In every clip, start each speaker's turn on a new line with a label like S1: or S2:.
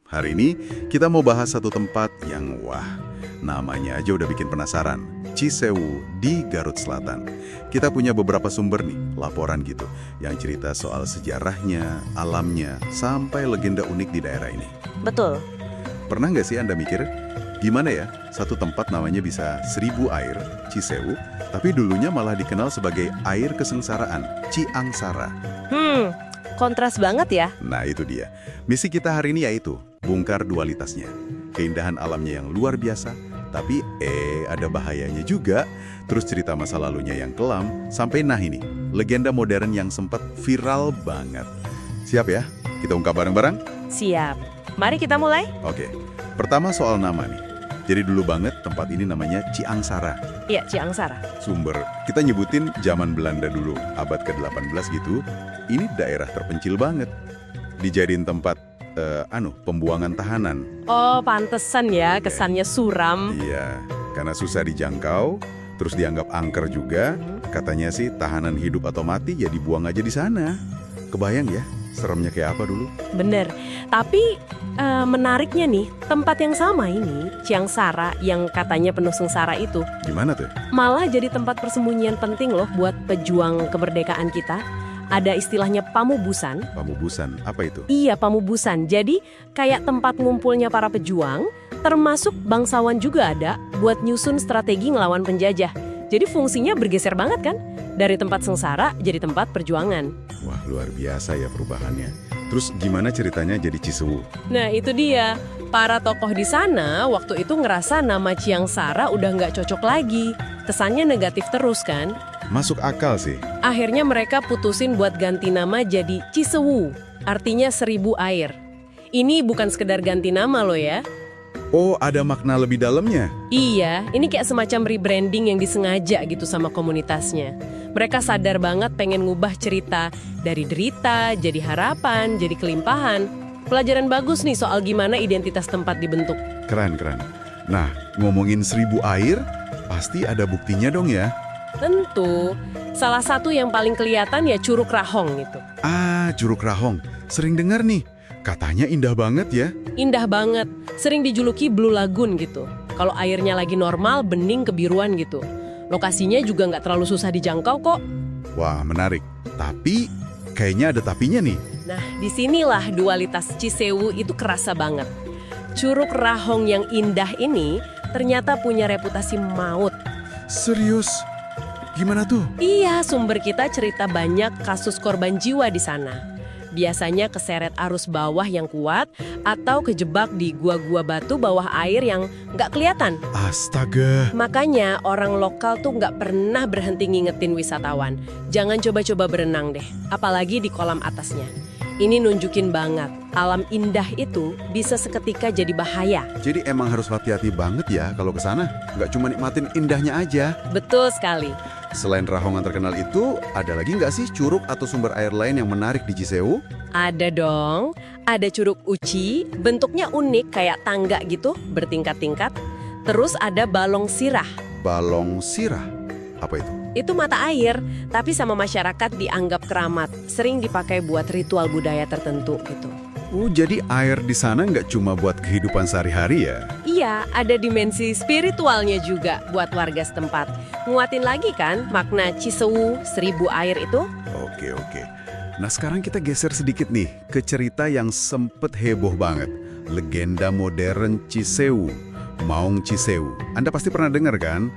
S1: Hari ini kita mau bahas satu tempat yang namanya aja udah bikin penasaran. Cisewu di Garut Selatan. Kita punya beberapa sumber nih, laporan gitu, yang cerita soal sejarahnya, alamnya, sampai legenda unik di daerah ini.
S2: Betul.
S1: Pernah nggak sih Anda mikir, gimana ya satu tempat namanya bisa 1000 air, Cisewu, tapi dulunya malah dikenal sebagai air kesengsaraan, Ciangsara.
S2: Kontras banget ya.
S1: Nah itu dia. Misi kita hari ini yaitu bongkar dualitasnya. Keindahan alamnya yang luar biasa, tapi ada bahayanya juga. Terus cerita masa lalunya yang kelam, sampai ini, legenda modern yang sempat viral banget. Siap ya? Kita ungkap bareng-bareng?
S2: Siap. Mari kita mulai.
S1: Oke. Pertama soal nama nih. Jadi dulu banget tempat ini namanya Ciangsara.
S2: Iya, Ciangsara.
S1: Sumber, kita nyebutin zaman Belanda dulu, abad ke-18 gitu. Ini daerah terpencil banget. Dijadiin tempat, pembuangan tahanan.
S2: Oh, pantesan ya, kesannya suram.
S1: Iya, karena susah dijangkau, terus dianggap angker juga. Katanya sih tahanan hidup atau mati ya dibuang aja di sana. Kebayang ya, seremnya kayak apa dulu?
S2: Bener. Tapi menariknya nih, tempat yang sama ini, Ciangsara, yang katanya penuh sengsara itu,
S1: Gimana tuh?
S2: malah jadi tempat persembunyian penting loh buat pejuang kemerdekaan kita. Ada istilahnya pamubusan.
S1: Pamubusan, apa itu?
S2: Iya, pamubusan. Jadi kayak tempat ngumpulnya para pejuang, termasuk bangsawan juga ada buat nyusun strategi ngelawan penjajah. Jadi fungsinya bergeser banget kan? Dari tempat sengsara jadi tempat perjuangan.
S1: Wah, luar biasa ya perubahannya. Terus gimana ceritanya jadi Cisewu?
S2: Nah itu dia, para tokoh di sana waktu itu ngerasa nama Ciangsara udah nggak cocok lagi. Kesannya negatif terus kan?
S1: Masuk akal sih.
S2: Akhirnya mereka putusin buat ganti nama jadi Cisewu, artinya 1000 air. Ini bukan sekedar ganti nama loh ya.
S1: Oh, ada makna lebih dalamnya?
S2: Iya, ini kayak semacam rebranding yang disengaja gitu sama komunitasnya. Mereka sadar banget pengen ngubah cerita dari derita, jadi harapan, jadi kelimpahan. Pelajaran bagus nih soal gimana identitas tempat dibentuk.
S1: Keren. Nah, ngomongin 1000 air, pasti ada buktinya dong ya?
S2: Tentu, salah satu yang paling kelihatan ya Curug Rahong itu.
S1: Ah, Curug Rahong. Sering dengar nih. Katanya indah banget ya.
S2: Indah banget, sering dijuluki Blue Lagoon gitu. Kalau airnya lagi normal, bening kebiruan gitu. Lokasinya juga nggak terlalu susah dijangkau kok.
S1: Wah, menarik. Tapi, kayaknya ada tapinya nih.
S2: Nah, disinilah dualitas Cisewu itu kerasa banget. Curug Rahong yang indah ini ternyata punya reputasi maut.
S1: Serius? Gimana tuh?
S2: Iya, sumber kita cerita banyak kasus korban jiwa di sana. Biasanya keseret arus bawah yang kuat atau kejebak di gua-gua batu bawah air yang nggak kelihatan.
S1: Astaga.
S2: Makanya orang lokal tuh nggak pernah berhenti ngingetin wisatawan. Jangan coba-coba berenang deh, apalagi di kolam atasnya. Ini nunjukin banget, alam indah itu bisa seketika jadi bahaya.
S1: Jadi emang harus hati-hati banget ya kalau ke sana. Nggak cuma nikmatin indahnya aja.
S2: Betul sekali.
S1: Selain Rahongan terkenal itu, ada lagi nggak sih curug atau sumber air lain yang menarik di Cisewu?
S2: Ada dong, ada Curug Uci, bentuknya unik kayak tangga gitu, bertingkat-tingkat. Terus ada Balong Sirah.
S1: Balong Sirah? Apa itu?
S2: Itu mata air, tapi sama masyarakat dianggap keramat. Sering dipakai buat ritual budaya tertentu gitu.
S1: Jadi air di sana nggak cuma buat kehidupan sehari-hari ya?
S2: Iya, ada dimensi spiritualnya juga buat warga setempat. Nguatin lagi kan makna Cisewu 1000 air itu?
S1: Oke. Nah sekarang kita geser sedikit nih ke cerita yang sempet heboh banget. Legenda modern Cisewu, Maung Cisewu. Anda pasti pernah dengar kan?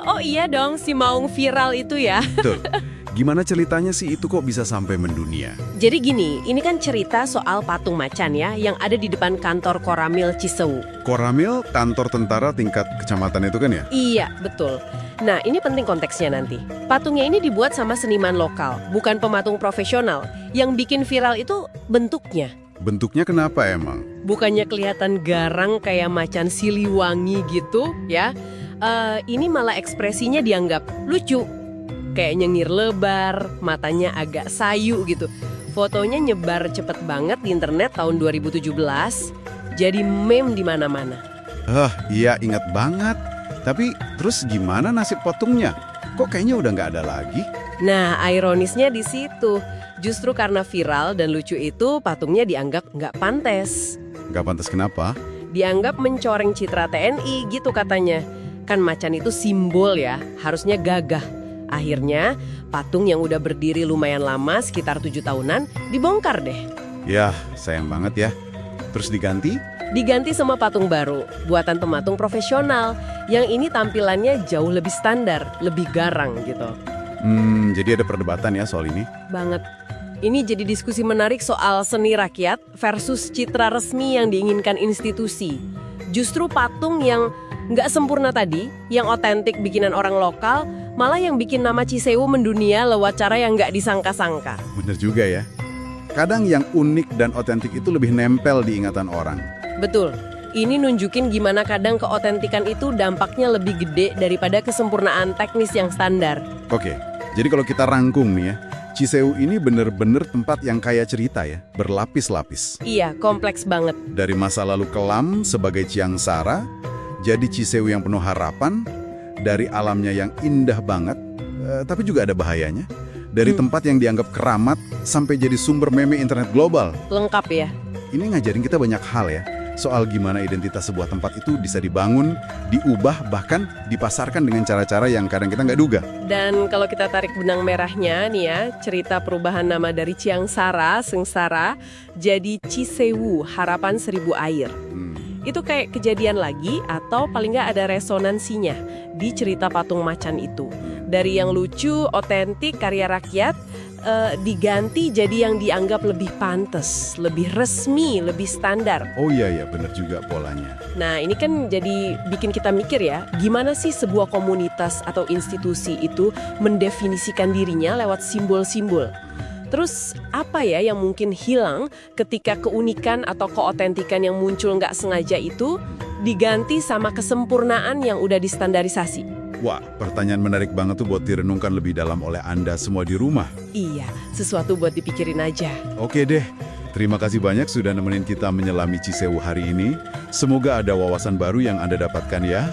S2: Oh iya dong, si Maung viral itu ya.
S1: Betul. Gimana ceritanya sih itu kok bisa sampai mendunia?
S2: Jadi gini, ini kan cerita soal patung macan ya, yang ada di depan kantor Koramil Cisewu.
S1: Koramil, kantor tentara tingkat kecamatan itu kan ya?
S2: Iya, betul. Nah, ini penting konteksnya nanti. Patungnya ini dibuat sama seniman lokal, bukan pematung profesional. Yang bikin viral itu bentuknya.
S1: Bentuknya kenapa emang?
S2: Bukannya kelihatan garang kayak macan Siliwangi gitu, ya. Ini malah ekspresinya dianggap lucu. Kayak nyengir lebar, matanya agak sayu gitu. Fotonya nyebar cepet banget di internet tahun 2017. Jadi meme di mana-mana.
S1: Iya ingat banget. Tapi terus gimana nasib patungnya? Kok kayaknya udah nggak ada lagi?
S2: Nah, ironisnya di situ. Justru karena viral dan lucu itu, patungnya dianggap nggak pantas.
S1: Nggak pantas kenapa?
S2: Dianggap mencoreng citra TNI gitu katanya. Kan macan itu simbol ya, harusnya gagah. Akhirnya, patung yang udah berdiri lumayan lama, sekitar 7 tahunan, dibongkar deh.
S1: Yah, sayang banget ya. Terus diganti?
S2: Diganti sama patung baru, buatan pematung profesional. Yang ini tampilannya jauh lebih standar, lebih garang gitu.
S1: Jadi ada perdebatan ya soal ini.
S2: Banget. Ini jadi diskusi menarik soal seni rakyat versus citra resmi yang diinginkan institusi. Justru patung yang nggak sempurna tadi, yang otentik bikinan orang lokal, malah yang bikin nama Cisewu mendunia lewat cara yang nggak disangka-sangka.
S1: Bener juga ya. Kadang yang unik dan otentik itu lebih nempel di ingatan orang.
S2: Betul. Ini nunjukin gimana kadang keotentikan itu dampaknya lebih gede daripada kesempurnaan teknis yang standar.
S1: Oke, jadi kalau kita rangkum nih ya, Cisewu ini bener-bener tempat yang kaya cerita ya, berlapis-lapis.
S2: Iya, kompleks banget.
S1: Dari masa lalu kelam sebagai Ciangsara, jadi Cisewu yang penuh harapan, dari alamnya yang indah banget, tapi juga ada bahayanya. Dari tempat yang dianggap keramat, sampai jadi sumber meme internet global.
S2: Lengkap ya.
S1: Ini ngajarin kita banyak hal ya, soal gimana identitas sebuah tempat itu bisa dibangun, diubah, bahkan dipasarkan dengan cara-cara yang kadang kita nggak duga.
S2: Dan kalau kita tarik benang merahnya nih ya, cerita perubahan nama dari Ciangsara, Sengsara, jadi Cisewu, harapan 1000 air. Itu kayak kejadian lagi atau paling nggak ada resonansinya di cerita patung macan itu. Dari yang lucu, otentik, karya rakyat, diganti jadi yang dianggap lebih pantas, lebih resmi, lebih standar.
S1: Oh iya, bener juga polanya.
S2: Nah ini kan jadi bikin kita mikir ya, gimana sih sebuah komunitas atau institusi itu mendefinisikan dirinya lewat simbol-simbol. Terus apa ya yang mungkin hilang ketika keunikan atau keotentikan yang muncul nggak sengaja itu diganti sama kesempurnaan yang udah distandarisasi?
S1: Wah, pertanyaan menarik banget tuh buat direnungkan lebih dalam oleh Anda semua di rumah.
S2: Iya, sesuatu buat dipikirin aja.
S1: Oke deh, terima kasih banyak sudah nemenin kita menyelami Cisewu hari ini. Semoga ada wawasan baru yang Anda dapatkan ya.